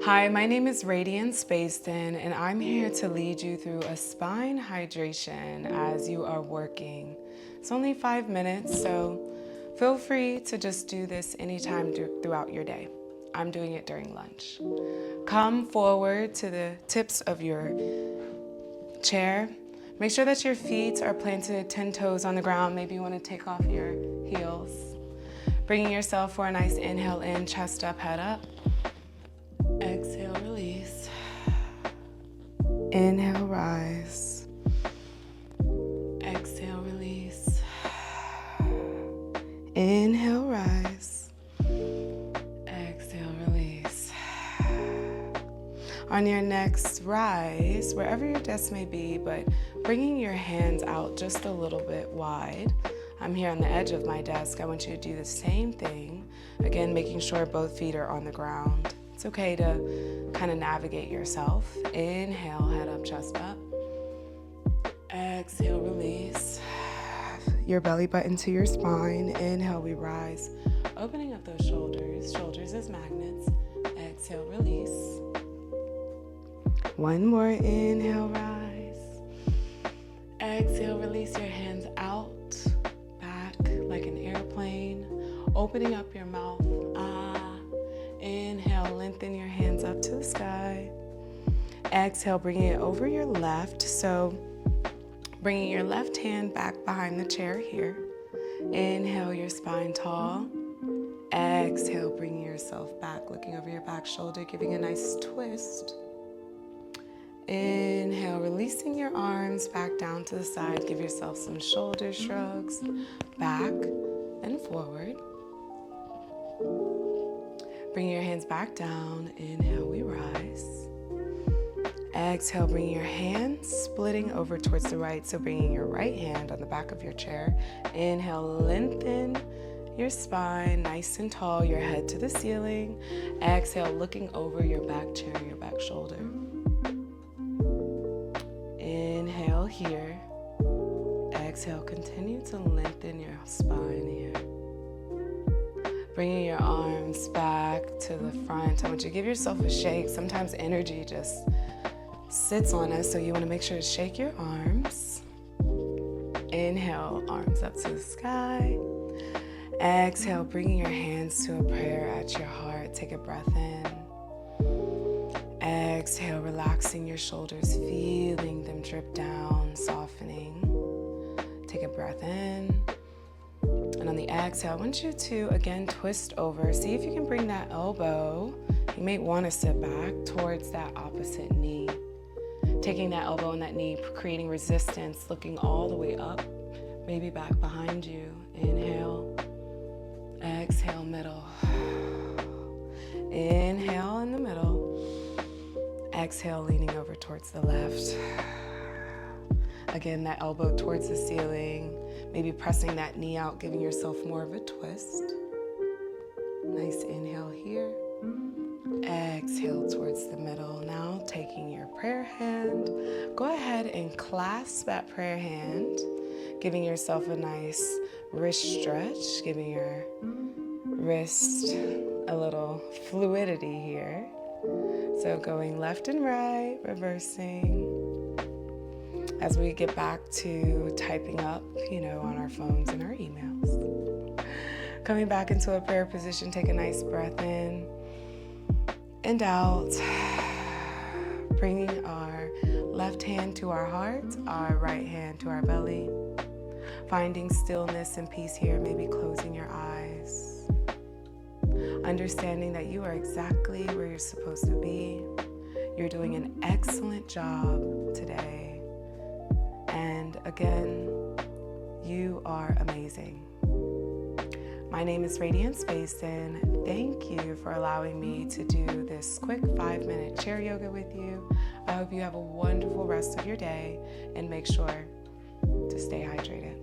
Hi, my name is Radiance and I'm here to lead you through a spine hydration as you are working. It's only 5 minutes, so feel free to just do this anytime throughout your day. I'm doing it during lunch. Come forward to the tips of your chair. Make sure that your feet are planted 10 toes on the ground. Maybe you want to take off your heels. Bringing yourself for a nice inhale in, chest up, head up. Exhale, release. Inhale, rise. Exhale, release. Inhale, rise. Exhale, release. On your next rise, wherever your desk may be, but bringing your hands out just a little bit wide. I'm here on the edge of my desk. I want you to do the same thing. Again, making sure both feet are on the ground. It's okay to kind of navigate yourself. Inhale, head up, chest up. Exhale, release. Your belly button to your spine. Inhale, we rise. Opening up those shoulders. Shoulders as magnets. Exhale, release. One more, inhale, rise. Exhale, release your hands out, back like an airplane. Opening up your mouth. Inhale, lengthen your hands up to the sky. Exhale, bringing it over your left. So bringing your left hand back behind the chair here. Inhale, your spine tall. Exhale, bringing yourself back, looking over your back shoulder, giving a nice twist. Inhale, releasing your arms back down to the side. Give yourself some shoulder shrugs, back and forward. Bring your hands back down. Inhale, we rise. Exhale, bring your hands splitting over towards the right. So bringing your right hand on the back of your chair. Inhale, lengthen your spine, nice and tall, your head to the ceiling. Exhale, looking over your back chair, your back shoulder. Inhale here. Exhale, continue to lengthen your spine here. Bringing your arms back to the front. I want you to give yourself a shake. Sometimes energy just sits on us, so you want to make sure to shake your arms. Inhale, arms up to the sky. Exhale, bringing your hands to a prayer at your heart. Take a breath in. Exhale, relaxing your shoulders, feeling them drip down, softening. Take a breath in. And on the exhale, I want you to, again, twist over. See if you can bring that elbow. You may want to sit back towards that opposite knee. Taking that elbow and that knee, creating resistance, looking all the way up, maybe back behind you. Inhale. Exhale, middle. Inhale in the middle. Exhale, leaning over towards the left. Again, that elbow towards the ceiling. Maybe pressing that knee out, giving yourself more of a twist. Nice inhale here. Exhale towards the middle. Now taking your prayer hand. Go ahead and clasp that prayer hand, giving yourself a nice wrist stretch, giving your wrist a little fluidity here. So going left and right, reversing. As we get back to typing up, on our phones and our emails. Coming back into a prayer position, take a nice breath in and out. Bringing our left hand to our heart, our right hand to our belly. Finding stillness and peace here, maybe closing your eyes. Understanding that you are exactly where you're supposed to be. You're doing an excellent job today. And again, you are amazing. My name is Radiance and thank you for allowing me to do this quick 5-minute chair yoga with you. I hope you have a wonderful rest of your day and make sure to stay hydrated.